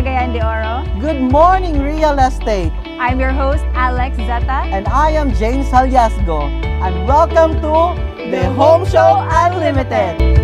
Cagayan de Oro. Good morning, real estate. I'm your host, Alex Zeta. And I am James Haliasgo. And welcome to the Home Show Unlimited.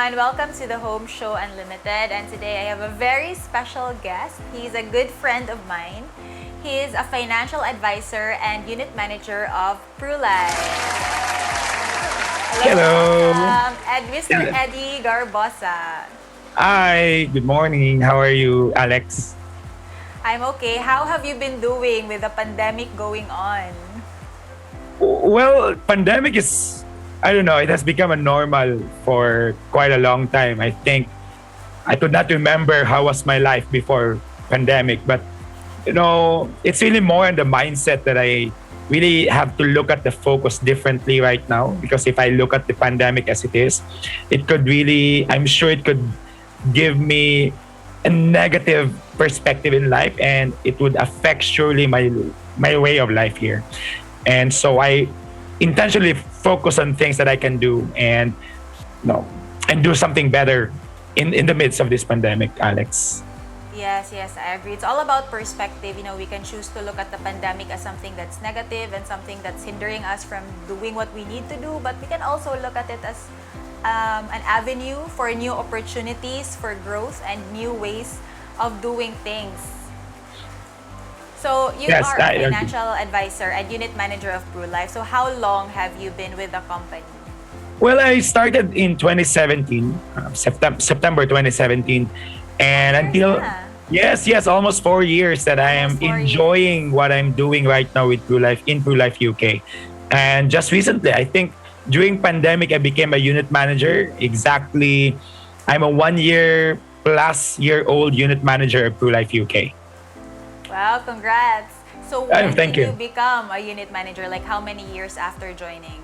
Welcome to the Home Show Unlimited, and today I have a very special guest. He's a good friend of mine. He is a financial advisor and unit manager of Prulife. Hello. Mr. Eddie Garbosa. Hi, good morning. How are you, Alex? I'm okay. How have you been doing with the pandemic going on? Well, pandemic is, I don't know, it has become a normal for quite a long time. I think I could not remember how was my life before pandemic, but it's really more in the mindset that I really have to look at the focus differently right now, because if I look at the pandemic as it is, it could really, I'm sure it could give me a negative perspective in life, and it would affect surely my way of life here. And so I intentionally focus on things that I can do and do something better in the midst of this pandemic, Alex. Yes, I agree. It's all about perspective. We can choose to look at the pandemic as something that's negative and something that's hindering us from doing what we need to do, but we can also look at it as an avenue for new opportunities for growth and new ways of doing things. So you are a financial advisor and unit manager of Prulife. So how long have you been with the company? Well, I started in 2017, September 2017. And until, yes, almost 4 years that I am enjoying what I'm doing right now with Prulife, in Prulife UK. And just recently, I think during pandemic, I became a unit manager. Exactly, I'm a 1 year plus year old unit manager of Prulife UK. Wow, congrats. So when Thank did you become a unit manager? Like how many years after joining?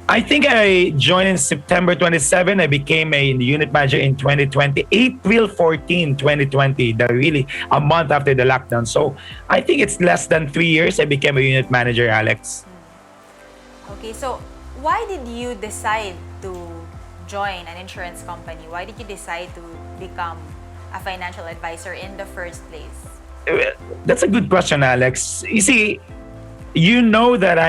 I think I joined in September 27. I became a unit manager in 2020, April 14, 2020, really a month after the lockdown. So I think it's less than 3 years I became a unit manager, Alex. Okay, so why did you decide to join an insurance company? Why did you decide to become a financial advisor in the first place? That's a good question, Alex. You see, that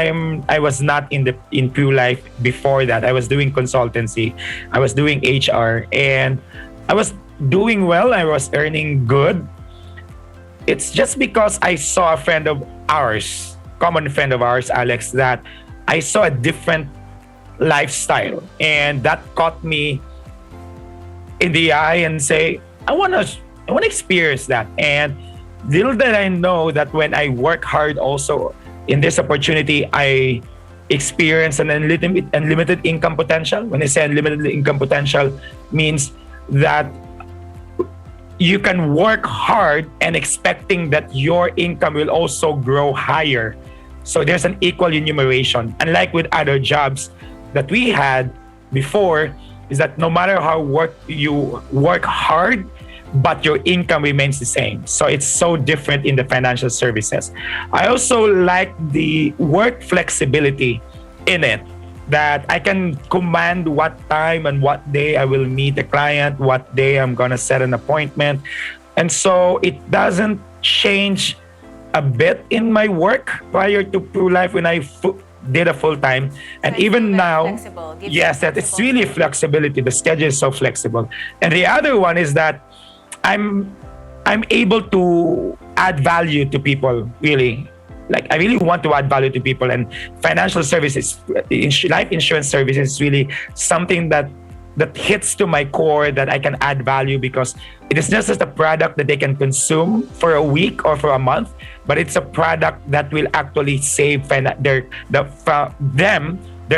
I was not in Prulife before that. I was doing consultancy, I was doing HR, and I was doing well. I was earning good. It's just because I saw a friend of ours, common friend of ours, Alex, that I saw a different lifestyle, and that caught me in the eye and say, I want to experience that. And little did I know that when I work hard also in this opportunity, I experience an unlimited income potential. When I say unlimited income potential, means that you can work hard and expecting that your income will also grow higher. So there's an equal remuneration. Unlike with other jobs that we had before, is that no matter how you work hard, but your income remains the same. So it's so different in the financial services. I also like the work flexibility in it, that I can command what time and what day I will meet a client, what day I'm gonna set an appointment. And so it doesn't change a bit in my work prior to Prulife when I did a full-time. And even now, yes, that it's really flexibility. The schedule is so flexible. And the other one is that I'm able to add value to people, really. Like, I really want to add value to people, and financial services, life insurance services is really something that that hits to my core, that I can add value, because it is not just a product that they can consume for a week or for a month, but it's a product that will actually save their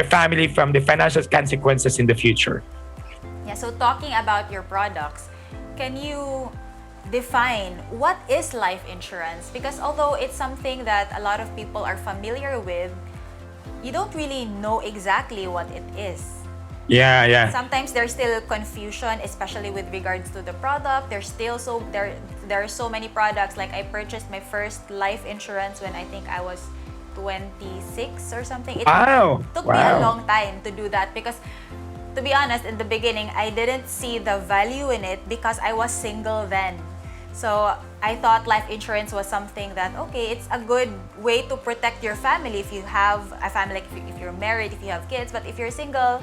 family from the financial consequences in the future. Yeah, so talking about your products, can you define what is life insurance? Because although it's something that a lot of people are familiar with, you don't really know exactly what it is. Yeah. Sometimes there's still confusion, especially with regards to the product. There are so many products. Like I purchased my first life insurance when I think I was 26 or something. It took me a long time to do that because, to be honest, in the beginning, I didn't see the value in it because I was single then. So I thought life insurance was something that, okay, it's a good way to protect your family if you have a family, like if you're married, if you have kids. But if you're single,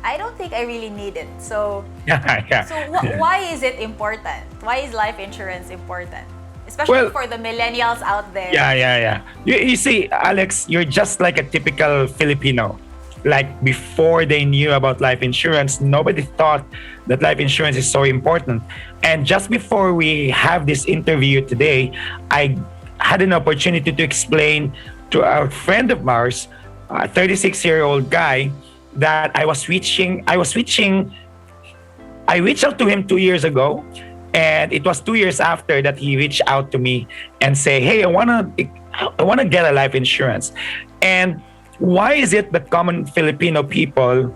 I don't think I really need it. So, why is it important? Why is life insurance important? Especially for the millennials out there. Yeah. You see, Alex, you're just like a typical Filipino. Like before they knew about life insurance, nobody thought that life insurance is so important. And just before we have this interview today, I had an opportunity to explain to a friend of ours, a 36-year-old guy, that I reached out to him 2 years ago, and it was 2 years after that he reached out to me and say, "Hey, I wanna get a life insurance." And why is it that common Filipino people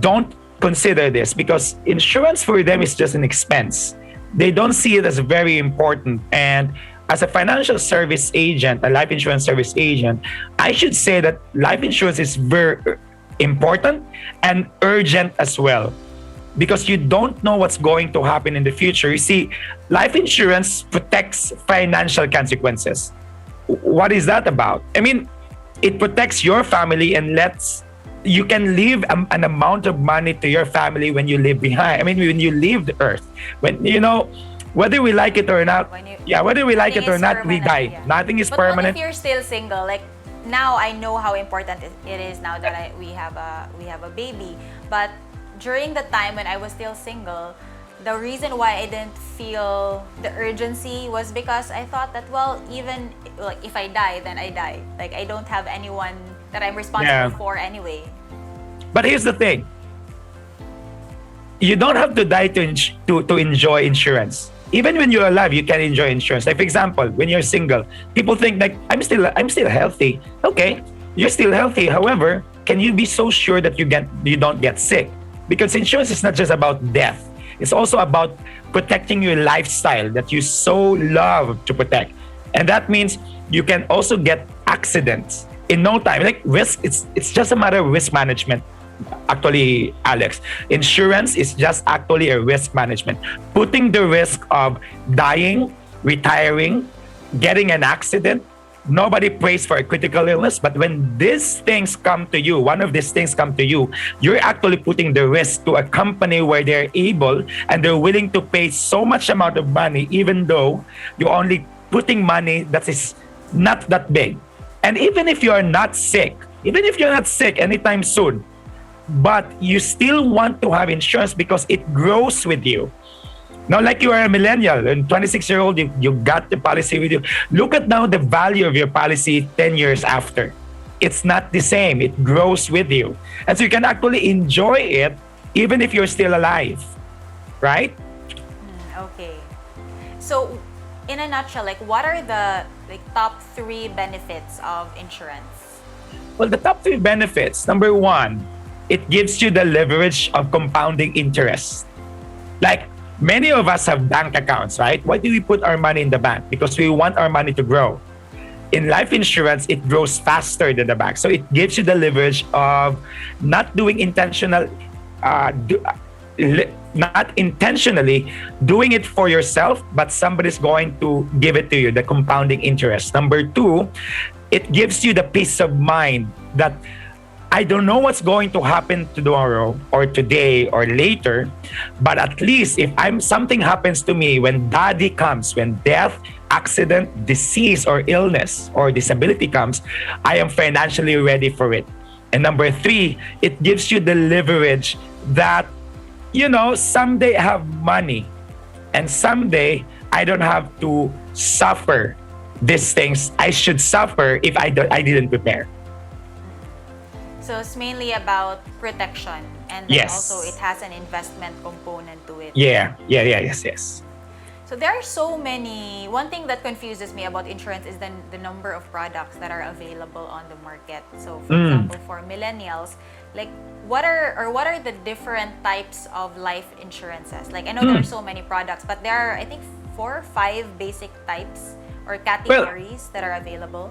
don't consider this? Because insurance for them is just an expense. They don't see it as very important. And as a financial service agent, a life insurance service agent, I should say that life insurance is very important and urgent as well, because you don't know what's going to happen in the future. You see, life insurance protects financial consequences. What is that about? I mean, it protects your family and you can leave an amount of money to your family when you leave behind. I mean, when you leave the earth, whether we like it or not, whether we like it or not, we die. Yeah. Nothing is but permanent. What if you're still single? Like now, I know how important it is now that we have a baby. But during the time when I was still single, the reason why I didn't feel the urgency was because I thought that, well, even like if I die, then I die. Like I don't have anyone that I'm responsible for anyway. But here's the thing. You don't have to die to enjoy insurance. Even when you're alive, you can enjoy insurance. Like for example, when you're single, people think like I'm still healthy. Okay, you're still healthy. However, can you be so sure that you don't get sick? Because insurance is not just about death. It's also about protecting your lifestyle that you so love to protect. And that means you can also get accidents in no time. Like risk, it's just a matter of risk management. Actually, Alex, insurance is just actually a risk management. Putting the risk of dying, retiring, getting an accident. Nobody prays for a critical illness, but when these things come to you, one of these things come to you, you're actually putting the risk to a company where they're able and they're willing to pay so much amount of money, even though you're only putting money that is not that big. And even if you're not sick anytime soon, but you still want to have insurance because it grows with you. Now, like you are a millennial and 26-year-old, you got the policy with you. Look at now the value of your policy 10 years after. It's not the same. It grows with you. And so you can actually enjoy it even if you're still alive. Right? Okay. So, in a nutshell, like what are the top 3 benefits of insurance? Well, the top 3 benefits. Number 1, it gives you the leverage of compounding interest. Like, many of us have bank accounts, right? Why do we put our money in the bank? Because we want our money to grow. In life insurance, it grows faster than the bank. So it gives you the leverage of not intentionally doing it for yourself, but somebody's going to give it to you, the compounding interest. Number 2, it gives you the peace of mind that I don't know what's going to happen tomorrow or today or later, but at least if something happens to me, when daddy comes, when death, accident, disease, or illness or disability comes, I am financially ready for it. And number 3, it gives you the leverage that someday I have money and someday I don't have to suffer these things I should suffer if I didn't prepare. So it's mainly about protection, and then Yes. also it has an investment component to it. Yeah, yes. So there are so many. One thing that confuses me about insurance is the number of products that are available on the market. So for example, for millennials, like what are the different types of life insurances? Like I know there are so many products, but there are I think 4 or 5 basic types or categories that are available.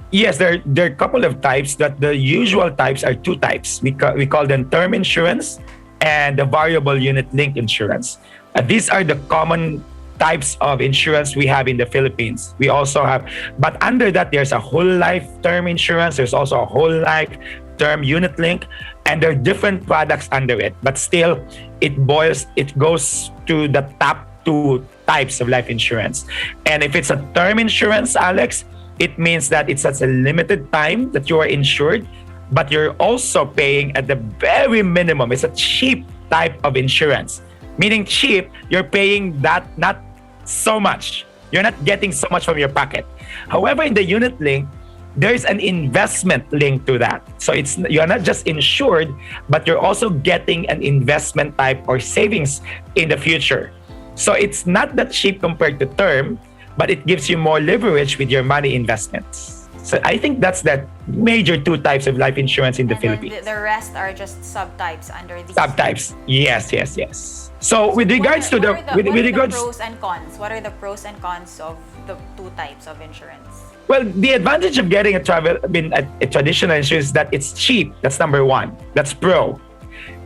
Yes, there are a couple of types. That the usual types are 2 types. We call them term insurance and the variable unit link insurance. These are the common types of insurance we have in the Philippines. We also have, but under that, there's a whole life term insurance. There's also a whole life term unit link, and there are different products under it. But still, it goes to the top 2 types of life insurance. And if it's a term insurance, Alex, it means that it's such a limited time that you are insured, but you're also paying at the very minimum. It's a cheap type of insurance. Meaning cheap, you're paying that not so much. You're not getting so much from your pocket. However, in the unit link, there's an investment linked to that. So you're not just insured, but you're also getting an investment type or savings in the future. So it's not that cheap compared to term, but it gives you more leverage with your money investments. So I think that's the major 2 types of life insurance in the And then Philippines. the rest are just subtypes under these. Subtypes. Yes. So with regards to what are the pros and cons? What are the pros and cons of the 2 types of insurance? well, the advantage of getting a traditional insurance is that it's cheap. That's number 1. That's pro.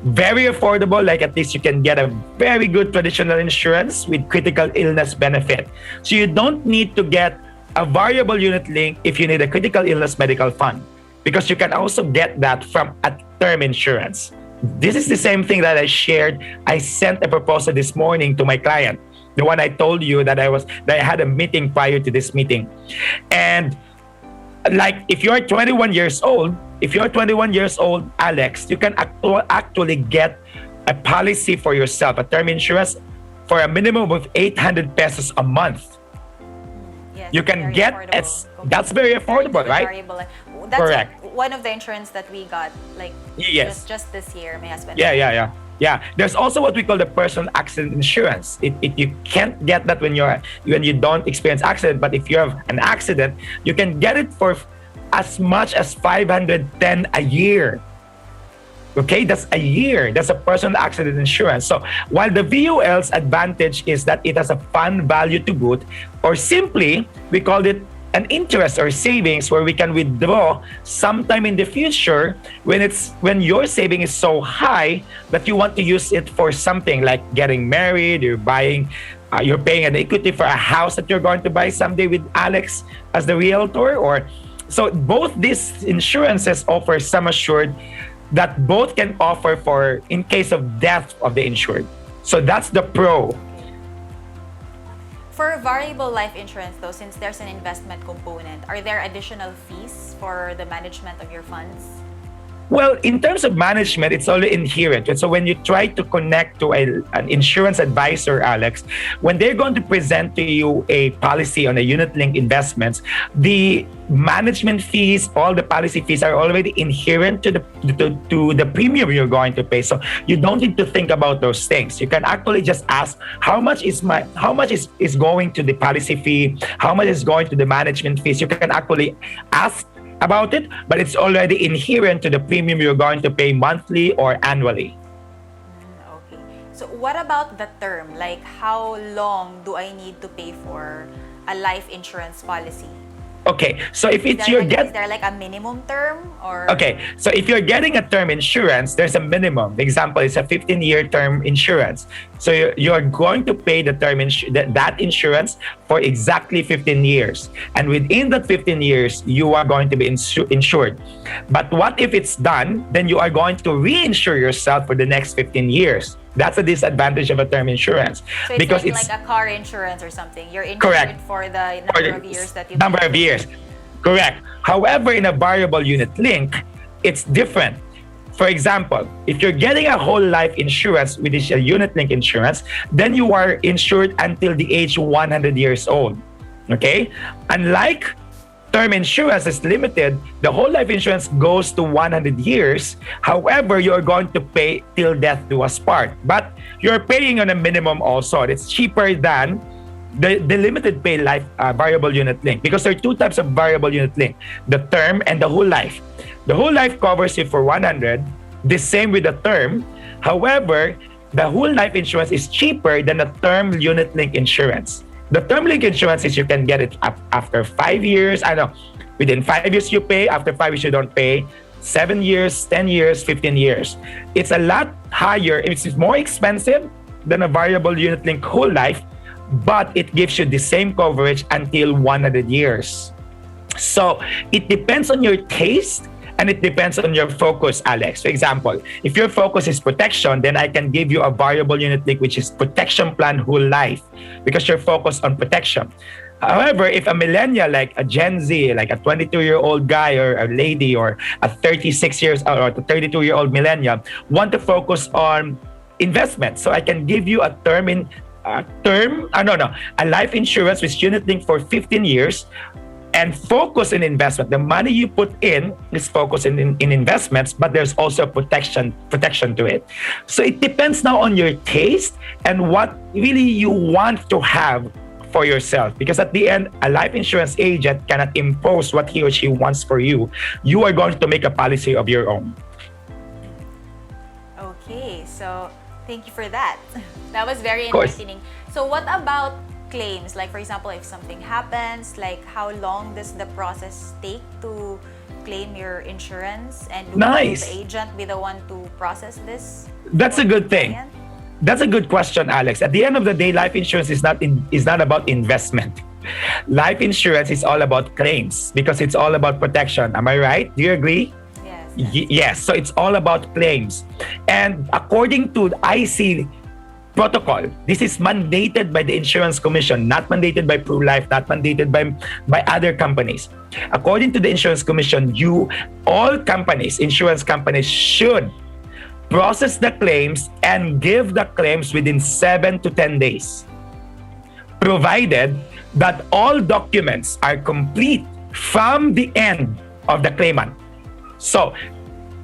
Very affordable, like at least you can get a very good traditional insurance with critical illness benefit. So you don't need to get a variable unit link if you need a critical illness medical fund, because you can also get that from a term insurance. This is the same thing that I shared. I sent a proposal this morning to my client, the one I told you that I had a meeting prior to this meeting. And like if you're 21 years old, Alex, you can actually get a policy for yourself, a term insurance for a minimum of 800 pesos a month. Yes, You can very get affordable. that's very affordable, right? Variable. That's Correct. one of the insurance that we got, like Yes. just this year. My husband. Yeah. There's also what we call the personal accident insurance. You can't get that when you don't experience accident, but if you have an accident, you can get it for as much as 510 a year. Okay, that's a year. That's a personal accident insurance. So while the VUL's advantage is that it has a fund value to boot, or simply we call it an interest or savings where we can withdraw sometime in the future when your saving is so high that you want to use it for something like getting married, you're paying an equity for a house that you're going to buy someday with Alex as the realtor. Or so both these insurances offer sum assured that both can offer for in case of death of the insured. So that's the pro. For variable life insurance, though, since there's an investment component, are there additional fees for the management of your funds? Well, in terms of management, it's only inherent. And so when you try to connect to an insurance advisor, Alex, when they're going to present to you a policy on a unit-linked investments, the management fees, all the policy fees are already inherent to the premium you're going to pay. So you don't need to think about those things. You can actually just ask how much is going to the policy fee, how much is going to the management fees. You can actually ask about it, but it's already inherent to the premium you're going to pay monthly or annually. Okay. So what about the term? Like how long do I need to pay for a life insurance policy? Okay, so if it's Is there like a minimum term or? Okay, so if you're getting a term insurance, there's a minimum. The example is a 15-year term insurance. So you're going to pay that insurance for exactly 15 years. And within that 15 years, you are going to be insured. But what if it's done, then you are going to reinsure yourself for the next 15 years. That's a disadvantage of a term insurance. So it's because like a car insurance or something. You're insured correct. for the number of years that you number of years. Correct. However, in a variable unit link, it's different. For example, if you're getting a whole life insurance, which is a unit-linked insurance, then you are insured until the age 100 years old. Okay? Unlike term insurance is limited, the whole life insurance goes to 100 years. However, you're going to pay till death do us part. But you're paying on a minimum also. It's cheaper than the limited pay life variable unit link, because there are two types of variable unit link, the term and the whole life. The whole life covers you for 100, the same with the term. However, the whole life insurance is cheaper than the term unit link insurance. The term link insurance is you can get it after 5 years. I know, within 5 years you pay, after 5 years you don't pay. 7 years, 10 years, 15 years. It's a lot higher. It's more expensive than a variable unit link whole life, but it gives you the same coverage until 100 years. So it depends on your taste and it depends on your focus, Alex. For example, if your focus is protection, then I can give you a variable unit link, which is protection plan whole life, because you're focused on protection. However, if a millennial, like a Gen Z, like a 22-year-old guy or a lady, or a 36 years old or a 32-year-old millennial, want to focus on investment, so I can give you a a life insurance with unit link for 15 years and focus in investment. The money you put in is focused in investments, but there's also protection to it. So it depends now on your taste and what really you want to have for yourself, because at the end, a life insurance agent cannot impose what he or she wants for you. You are going to make a policy of your own. Okay, so thank you for that. That was very enlightening. So what about claims? Like, for example, if something happens, like how long does the process take to claim your insurance? And will the agent be the one to process this? That's a good thing. That's a good question, Alex. At the end of the day, life insurance is not about investment. Life insurance is all about claims because it's all about protection. Am I right? Do you agree? Yes. So it's all about claims. And according to the IC protocol, this is mandated by the Insurance Commission, not mandated by Prulife, not mandated by other companies. According to the Insurance Commission, all companies, insurance companies, should process the claims and give the claims within 7 to 10 days, provided that all documents are complete from the end of the claimant. So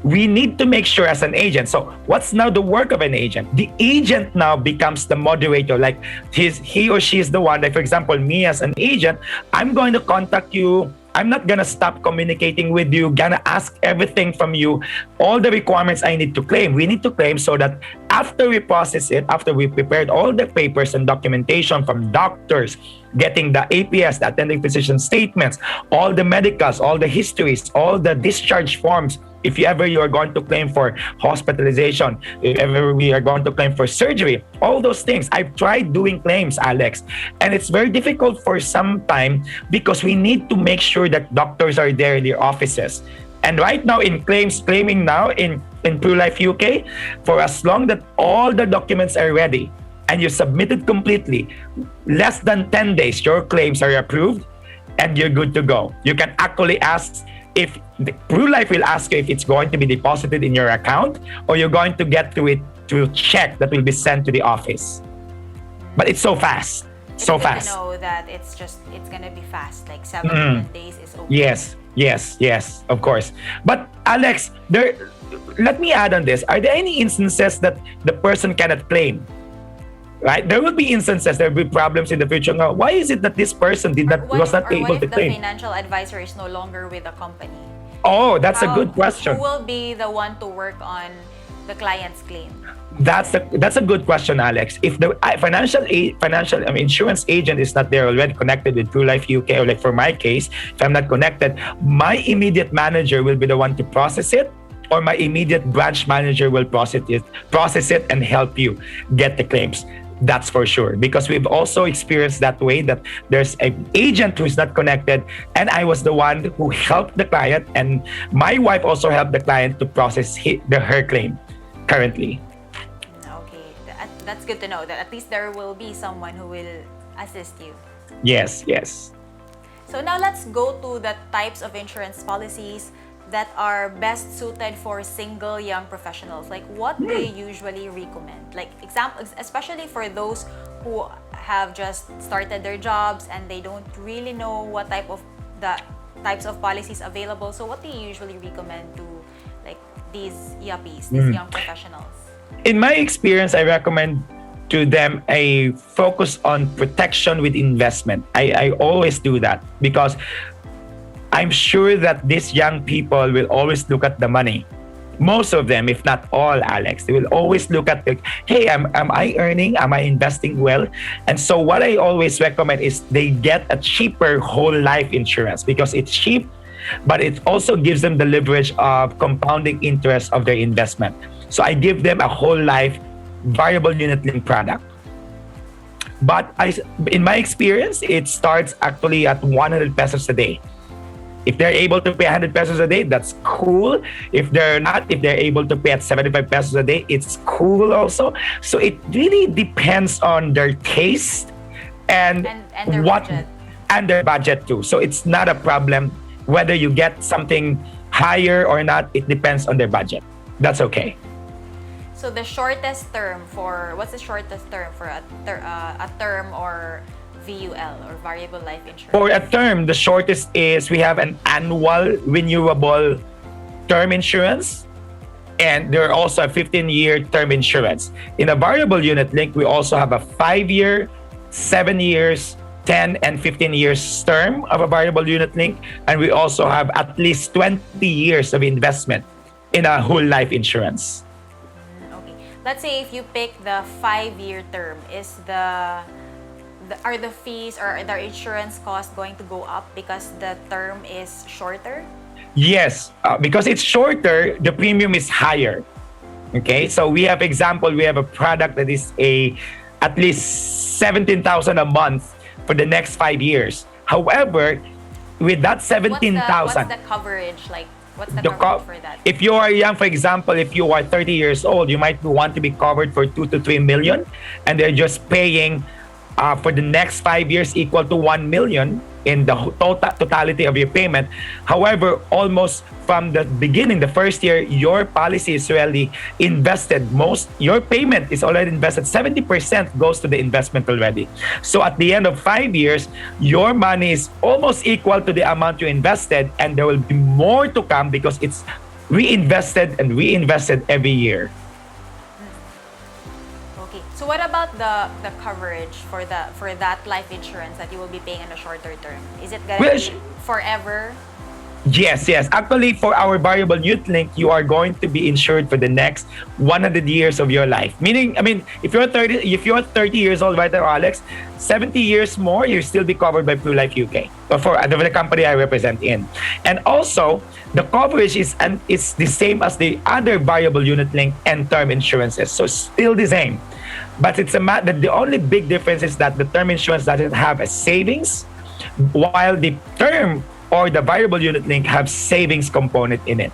we need to make sure as an agent. So what's now the work of an agent? The agent now becomes the moderator. Like he or she is the one. Like, for example, me as an agent, I'm going to contact you. I'm not gonna stop communicating with you, gonna ask everything from you, all the requirements I need to claim. We need to claim so that after we process it, after we prepared all the papers and documentation from doctors, getting the APS, the attending physician statements, all the medicals, all the histories, all the discharge forms, if ever you are going to claim for hospitalization, if ever we are going to claim for surgery, all those things. I've tried doing claims, Alex, and it's very difficult for some time because we need to make sure that doctors are there in their offices. And right now in claiming now in Prulife UK, for as long that all the documents are ready and you submit it completely, less than 10 days, your claims are approved and you're good to go. You can actually ask if the Prulife will ask you if it's going to be deposited in your account or you're going to get to it through check that will be sent to the office. But it's so fast. It's good to know that it's gonna be fast, like 7 to 10 days is okay. Yes, of course. But Alex, let me add on this. Are there any instances that the person cannot claim? Right? There will be instances, there will be problems in the future. Now, why is it that this person was not able to claim? What if the financial advisor is no longer with the company? Oh, that's a good question. Who will be the one to work on the client's claim? That's a good question, Alex. If the insurance agent is not there already connected with Prulife UK, or like for my case, if I'm not connected, my immediate manager will be the one to process it, or my immediate branch manager will process it and help you get the claims. That's for sure, because we've also experienced that way, that there's an agent who's not connected, and I was the one who helped the client, and my wife also helped the client to process her claim currently. Okay, that's good to know that at least there will be someone who will assist you. Yes. So now let's go to the types of insurance policies that are best suited for single young professionals? Like, what do you usually recommend? Like, especially for those who have just started their jobs and they don't really know what the types of policies available. So, what do you usually recommend to like these yuppies, these young professionals? In my experience, I recommend to them a focus on protection with investment. I always do that because I'm sure that these young people will always look at the money. Most of them, if not all, Alex, they will always look at the, hey, am I earning? Am I investing well? And so what I always recommend is they get a cheaper whole life insurance because it's cheap, but it also gives them the leverage of compounding interest of their investment. So I give them a whole life variable unit link product. But in my experience, it starts actually at 100 pesos a day. If they're able to pay 100 pesos a day, that's cool. If they're not, if they're able to pay at 75 pesos a day, it's cool also. So it really depends on their taste and their budget. And their budget too. So it's not a problem whether you get something higher or not. It depends on their budget. That's okay. So the shortest term what's the shortest term for a term or VUL or variable life insurance? For a term, the shortest is we have an annual renewable term insurance, and there are also a 15-year term insurance. In a variable unit link, we also have a 5-year, 7 years, 10 and 15 years term of a variable unit link, and we also have at least 20 years of investment in a whole life insurance. Okay. Let's say if you pick the 5-year term, are the fees or the insurance cost going to go up because the term is shorter? Yes, because it's shorter, the premium is higher. Okay, so we have a product that is at least 17,000 a month for the next 5 years. However, with that 17,000, what's the coverage like? What's the coverage for that? If you are young, for example, if you are 30 years old, you might want to be covered for 2 to 3 million, and they're just paying for the next 5 years equal to 1 million in the totality of your payment. However, almost from the beginning, the first year, your policy is already invested. Your payment is already invested. 70% goes to the investment already. So at the end of 5 years, your money is almost equal to the amount you invested, and there will be more to come because it's reinvested every year. So what about the coverage for that life insurance that you will be paying in a shorter term? Is it gonna be forever? Yes. Actually, for our variable youth link, you are going to be insured for the next 100 years of your life. Meaning, I mean, if you're 30 years old right now, Alex, 70 years more, you'll still be covered by Prulife UK, or for the company I represent in. And also, the coverage is the same as the other variable unit link and term insurances. So still the same. But the only big difference is that the term insurance doesn't have a savings, while the term or the variable unit link have savings component in it.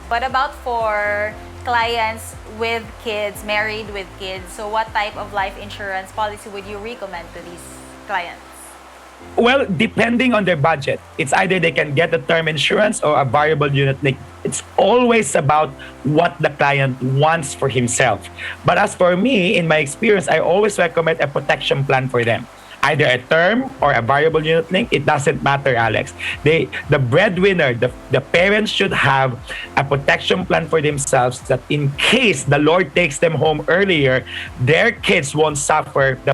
What about for clients with kids, married with kids? So what type of life insurance policy would you recommend to these clients? Well, depending on their budget, it's either they can get a term insurance or a variable unit link. It's always about what the client wants for himself. But as for me, in my experience, I always recommend a protection plan for them. Either a term or a variable unit link, it doesn't matter, Alex. The breadwinner, the parents should have a protection plan for themselves that in case the Lord takes them home earlier, their kids won't suffer the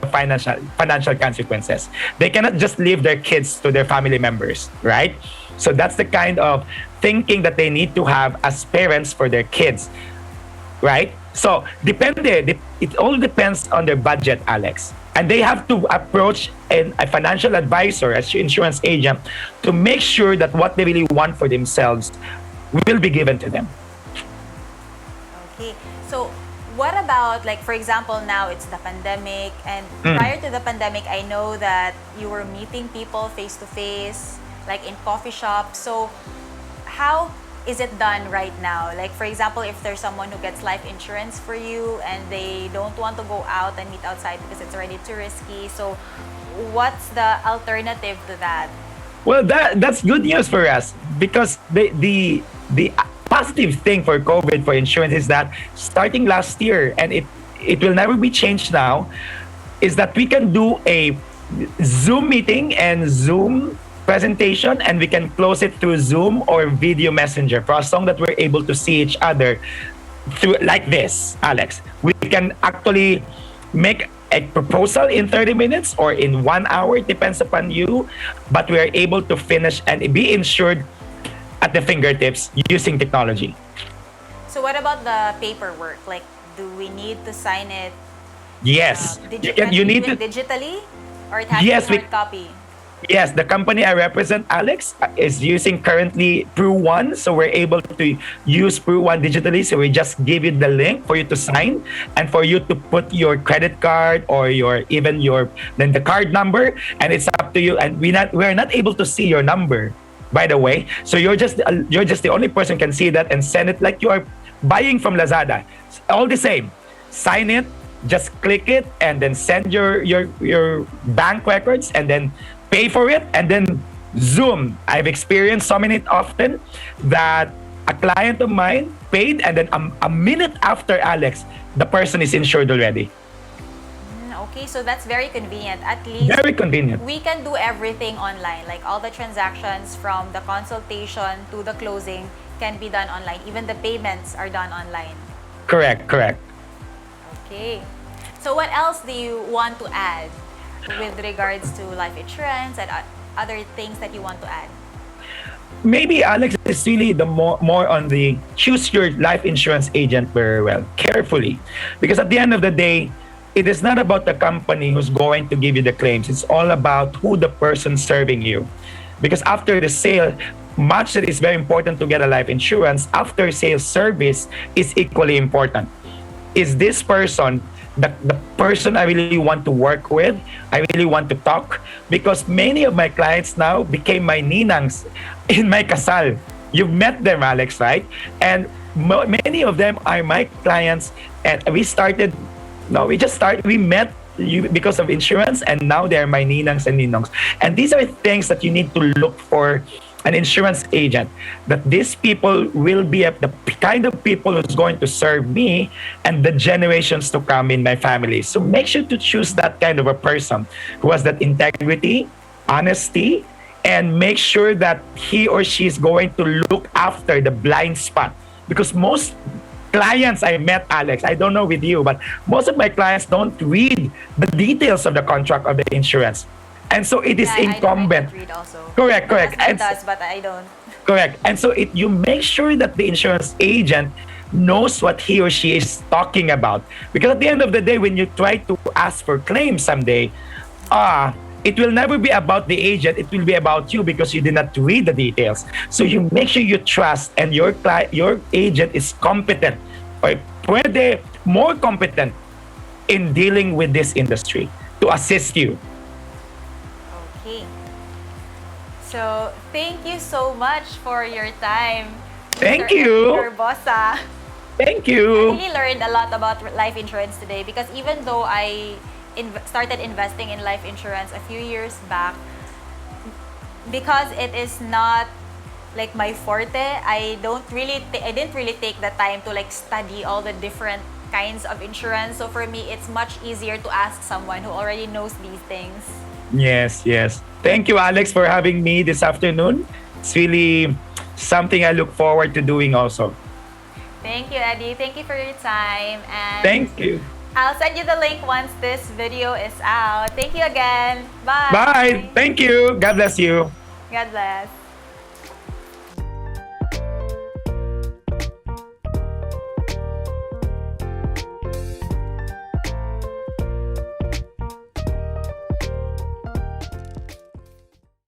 financial consequences. They cannot just leave their kids to their family members, right? So that's the kind of thinking that they need to have as parents for their kids, right? So it all depends on their budget, Alex. And they have to approach a financial advisor, an insurance agent, to make sure that what they really want for themselves will be given to them. Okay. So what about, like, for example, now it's the pandemic, and prior to the pandemic, I know that you were meeting people face to face, like in coffee shops. So how is it done right now? Like, for example, if there's someone who gets life insurance for you and they don't want to go out and meet outside because it's already too risky, so what's the alternative to that? Well, that's good news for us because the positive thing for COVID for insurance is that starting last year, and it will never be changed now, is that we can do a Zoom meeting and Zoom presentation, and we can close it through Zoom or video messenger for as long that we're able to see each other through like this, Alex. We can actually make a proposal in 30 minutes or in 1 hour, it depends upon you, but we are able to finish and be insured at the fingertips using technology. So what about the paperwork? Like, do we need to sign it? Yes, You need do it to. digitally, or it has Yes, to be hard copy? Yes, the company I represent, Alex, is using currently Pru1. So we're able to use Pru1 digitally. So we just give you the link for you to sign and for you to put your credit card or then the card number, and it's up to you. And we're not able to see your number, by the way. So you're just the only person can see that and send it like you are buying from Lazada. All the same, sign it, just click it, and then send your bank records, and then pay for it, and then Zoom. I've experienced so many often that a client of mine paid, and then a minute after, Alex, the person is insured already. Okay, so that's very convenient. At least Very convenient. we can do everything online. Like all the transactions from the consultation to the closing can be done online. Even the payments are done online. Correct. Okay. So what else do you want to add with regards to life insurance and other things that you want to add? Maybe, Alex, is really the more on the choose your life insurance agent very well, carefully, because at the end of the day, it is not about the company who's going to give you the claims. It's all about who the person serving you. Because after the sale, much that is very important to get a life insurance, after sales service is equally important. Is this person the person I really want to work with? I really want to talk? Because many of my clients now became my ninangs in my kasal. You've met them, Alex, right? And many of them are my clients, and we met you because of insurance, and now they're my ninangs and ninongs. And these are things that you need to look for an insurance agent, that these people will be the kind of people who's going to serve me and the generations to come in my family. So make sure to choose that kind of a person who has that integrity, honesty, and make sure that he or she is going to look after the blind spot. Because most clients I met, Alex, I don't know with you, but most of my clients don't read the details of the contract of the insurance. And so it is incumbent. I don't read also. Correct. My husband does, but I don't. Correct. And so you make sure that the insurance agent knows what he or she is talking about. Because at the end of the day, when you try to ask for claims someday, it will never be about the agent. It will be about you because you did not read the details. So you make sure you trust, and your agent is competent, or pwede more competent in dealing with this industry to assist you. Okay. So, thank you so much for your time. Thank Mr. you. Garbosa. Thank I you. really learned a lot about life insurance today, because even though I started investing in life insurance a few years back, because it is not like my forte, I didn't really take the time to like study all the different kinds of insurance. So for me, it's much easier to ask someone who already knows these things. Yes. Thank you, Alex, for having me this afternoon. It's really something I look forward to doing also. Thank you, Eddie. Thank you for your time. And Thank you. I'll send you the link once this video is out. Thank you again. Bye. Bye. Thank you. God bless you. God bless.